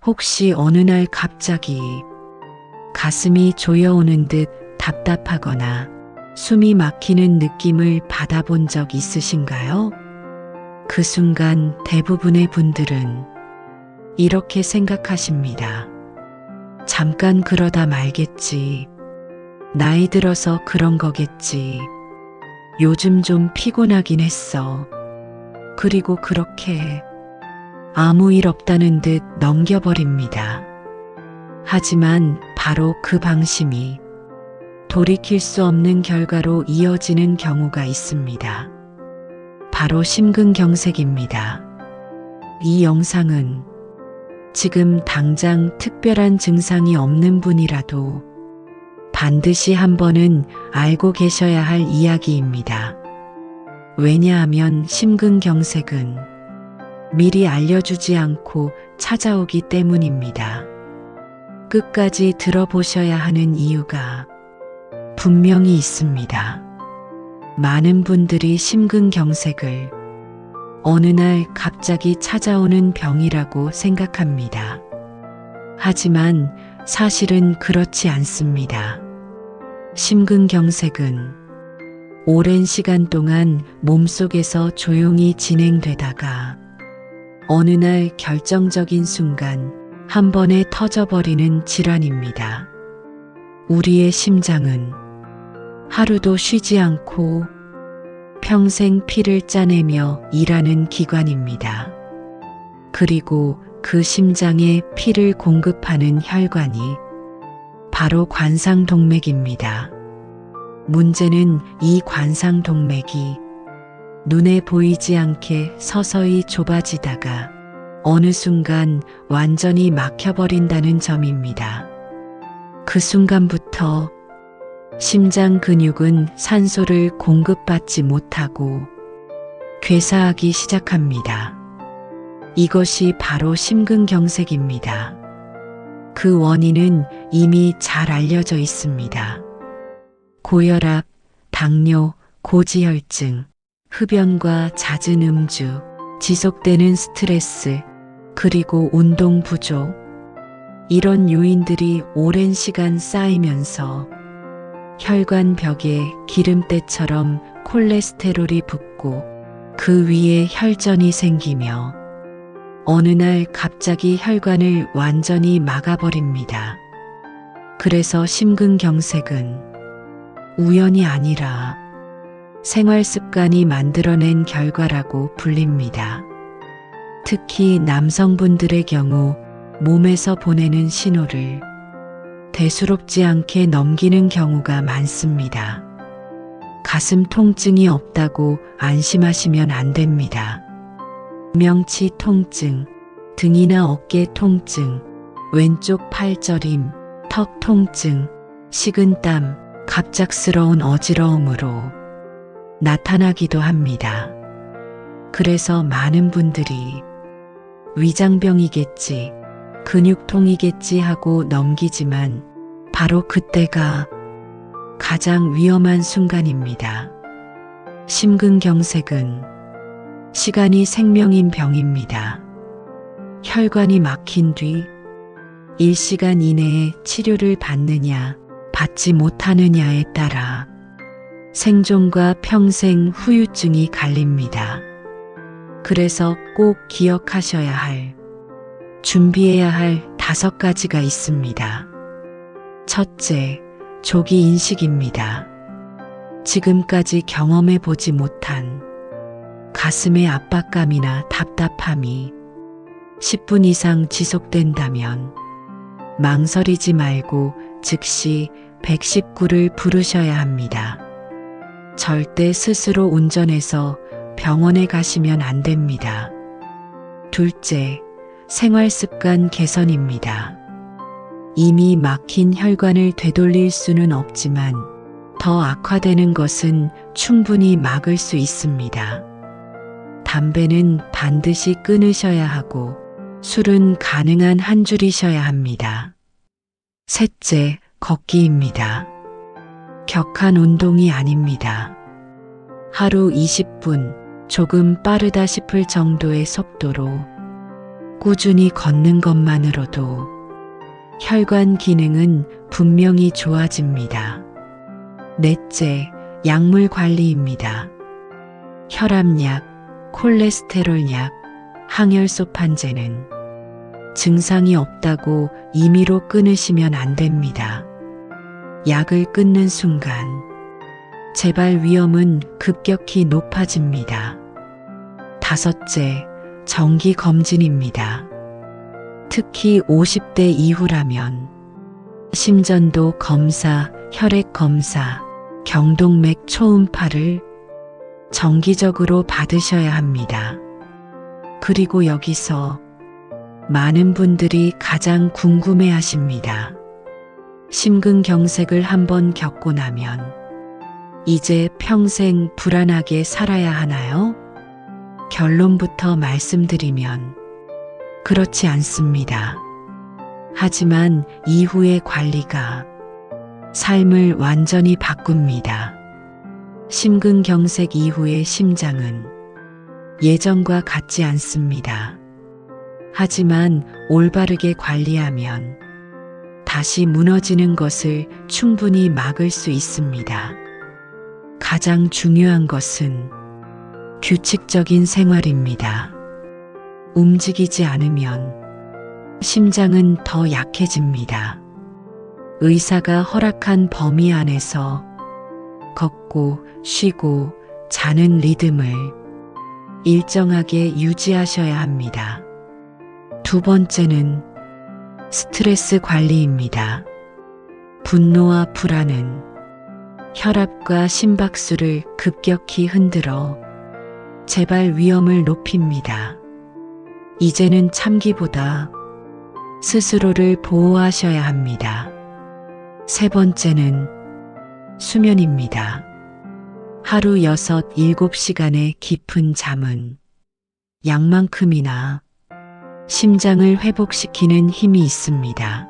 혹시 어느 날 갑자기 가슴이 조여오는 듯 답답하거나 숨이 막히는 느낌을 받아본 적 있으신가요? 그 순간 대부분의 분들은 이렇게 생각하십니다. 잠깐 그러다 말겠지. 나이 들어서 그런 거겠지. 요즘 좀 피곤하긴 했어. 그리고 그렇게 아무 일 없다는 듯 넘겨버립니다. 하지만 바로 그 방심이 돌이킬 수 없는 결과로 이어지는 경우가 있습니다. 바로 심근경색입니다. 이 영상은 지금 당장 특별한 증상이 없는 분이라도 반드시 한 번은 알고 계셔야 할 이야기입니다. 왜냐하면 심근경색은 미리 알려주지 않고 찾아오기 때문입니다. 끝까지 들어보셔야 하는 이유가 분명히 있습니다. 많은 분들이 심근경색을 어느 날 갑자기 찾아오는 병이라고 생각합니다. 하지만 사실은 그렇지 않습니다. 심근경색은 오랜 시간 동안 몸속에서 조용히 진행되다가 어느 날 결정적인 순간 한 번에 터져버리는 질환입니다. 우리의 심장은 하루도 쉬지 않고 평생 피를 짜내며 일하는 기관입니다. 그리고 그 심장에 피를 공급하는 혈관이 바로 관상동맥입니다. 문제는 이 관상동맥이 눈에 보이지 않게 서서히 좁아지다가 어느 순간 완전히 막혀버린다는 점입니다. 그 순간부터 심장 근육은 산소를 공급받지 못하고 괴사하기 시작합니다. 이것이 바로 심근경색입니다. 그 원인은 이미 잘 알려져 있습니다. 고혈압, 당뇨, 고지혈증, 흡연과 잦은 음주, 지속되는 스트레스, 그리고 운동 부족, 이런 요인들이 오랜 시간 쌓이면서 혈관 벽에 기름때처럼 콜레스테롤이 붙고 그 위에 혈전이 생기며 어느 날 갑자기 혈관을 완전히 막아버립니다. 그래서 심근경색은 우연이 아니라 생활 습관이 만들어낸 결과라고 불립니다. 특히 남성분들의 경우 몸에서 보내는 신호를 대수롭지 않게 넘기는 경우가 많습니다. 가슴 통증이 없다고 안심하시면 안 됩니다. 명치 통증, 등이나 어깨 통증, 왼쪽 팔저림, 턱 통증, 식은땀, 갑작스러운 어지러움으로 나타나기도 합니다. 그래서 많은 분들이 위장병이겠지, 근육통이겠지 하고 넘기지만 바로 그때가 가장 위험한 순간입니다. 심근경색은 시간이 생명인 병입니다. 혈관이 막힌 뒤 1시간 이내에 치료를 받느냐, 받지 못하느냐에 따라 생존과 평생 후유증이 갈립니다. 그래서 꼭 기억하셔야 할, 준비해야 할 5가지가 있습니다. 첫째, 조기 인식입니다. 지금까지 경험해 보지 못한 가슴의 압박감이나 답답함이 10분 이상 지속된다면 망설이지 말고 즉시 119를 부르셔야 합니다. 절대 스스로 운전해서 병원에 가시면 안 됩니다. 둘째, 생활습관 개선입니다. 이미 막힌 혈관을 되돌릴 수는 없지만 더 악화되는 것은 충분히 막을 수 있습니다. 담배는 반드시 끊으셔야 하고 술은 가능한 한 줄이셔야 합니다. 셋째, 걷기입니다. 격한 운동이 아닙니다. 하루 20분, 조금 빠르다 싶을 정도의 속도로 꾸준히 걷는 것만으로도 혈관 기능은 분명히 좋아집니다. 넷째, 약물 관리입니다. 혈압약, 콜레스테롤약, 항혈소판제는 증상이 없다고 임의로 끊으시면 안 됩니다. 약을 끊는 순간 재발 위험은 급격히 높아집니다. 다섯째, 정기 검진입니다. 특히 50대 이후라면 심전도 검사, 혈액 검사, 경동맥 초음파를 정기적으로 받으셔야 합니다. 그리고 여기서 많은 분들이 가장 궁금해 하십니다. 심근경색을 한번 겪고 나면 이제 평생 불안하게 살아야 하나요? 결론부터 말씀드리면 그렇지 않습니다. 하지만 이후의 관리가 삶을 완전히 바꿉니다. 심근경색 이후의 심장은 예전과 같지 않습니다. 하지만 올바르게 관리하면 다시 무너지는 것을 충분히 막을 수 있습니다. 가장 중요한 것은 규칙적인 생활입니다. 움직이지 않으면 심장은 더 약해집니다. 의사가 허락한 범위 안에서 걷고 쉬고 자는 리듬을 일정하게 유지하셔야 합니다. 두 번째는 스트레스 관리입니다. 분노와 불안은 혈압과 심박수를 급격히 흔들어 재발 위험을 높입니다. 이제는 참기보다 스스로를 보호하셔야 합니다. 세 번째는 수면입니다. 하루 6-7시간의 깊은 잠은 약만큼이나 심장을 회복시키는 힘이 있습니다.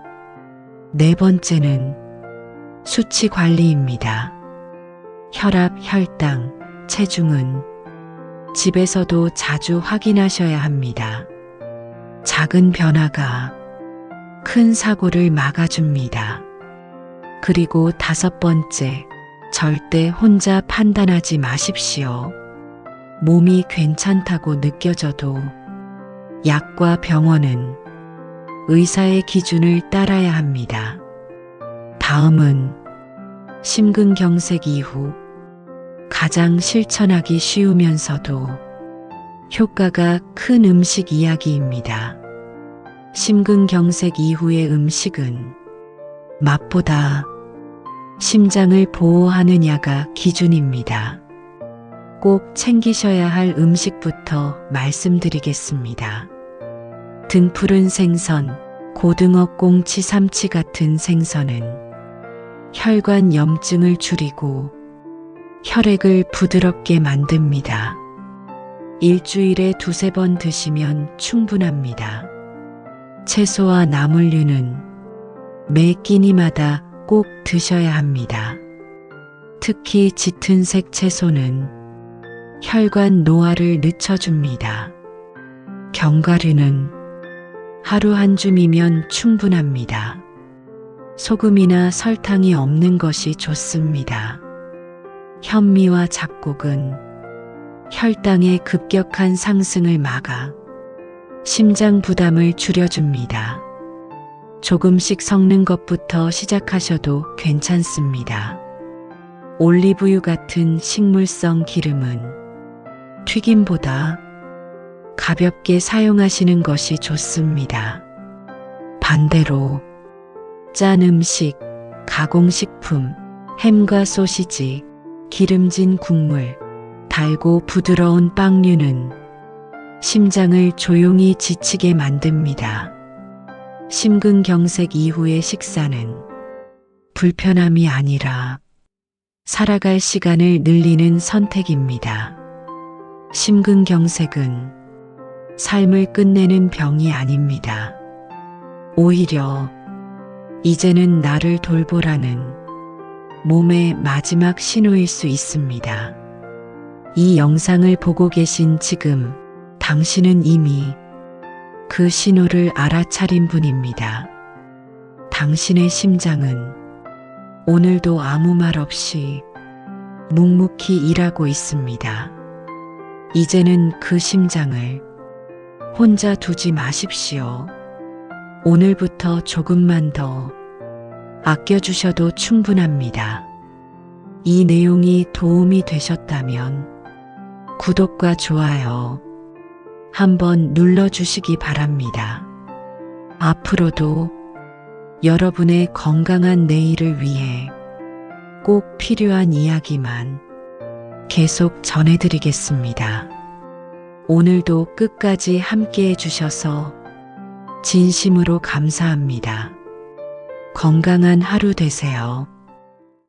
네 번째는 수치 관리입니다. 혈압, 혈당, 체중은 집에서도 자주 확인하셔야 합니다. 작은 변화가 큰 사고를 막아줍니다. 그리고 다섯 번째, 절대 혼자 판단하지 마십시오. 몸이 괜찮다고 느껴져도 약과 병원은 의사의 기준을 따라야 합니다. 다음은 심근경색 이후 가장 실천하기 쉬우면서도 효과가 큰 음식 이야기입니다. 심근경색 이후의 음식은 맛보다 심장을 보호하느냐가 기준입니다. 꼭 챙기셔야 할 음식부터 말씀드리겠습니다. 등푸른 생선, 고등어, 꽁치, 삼치 같은 생선은 혈관 염증을 줄이고 혈액을 부드럽게 만듭니다. 일주일에 2-3번 드시면 충분합니다. 채소와 나물류는 매 끼니마다 꼭 드셔야 합니다. 특히 짙은색 채소는 혈관 노화를 늦춰줍니다. 견과류는 하루 한 줌이면 충분합니다. 소금이나 설탕이 없는 것이 좋습니다. 현미와 잡곡은 혈당의 급격한 상승을 막아 심장 부담을 줄여줍니다. 조금씩 섞는 것부터 시작하셔도 괜찮습니다. 올리브유 같은 식물성 기름은 튀김보다 가볍게 사용하시는 것이 좋습니다. 반대로 짠 음식, 가공식품, 햄과 소시지, 기름진 국물, 달고 부드러운 빵류는 심장을 조용히 지치게 만듭니다. 심근경색 이후의 식사는 불편함이 아니라 살아갈 시간을 늘리는 선택입니다. 심근경색은 삶을 끝내는 병이 아닙니다. 오히려 이제는 나를 돌보라는 몸의 마지막 신호일 수 있습니다. 이 영상을 보고 계신 지금 당신은 이미 그 신호를 알아차린 분입니다. 당신의 심장은 오늘도 아무 말 없이 묵묵히 일하고 있습니다. 이제는 그 심장을 혼자 두지 마십시오. 오늘부터 조금만 더 아껴주셔도 충분합니다. 이 내용이 도움이 되셨다면 구독과 좋아요 한번 눌러주시기 바랍니다. 앞으로도 여러분의 건강한 내일을 위해 꼭 필요한 이야기만 계속 전해드리겠습니다. 오늘도 끝까지 함께 해주셔서 진심으로 감사합니다. 건강한 하루 되세요.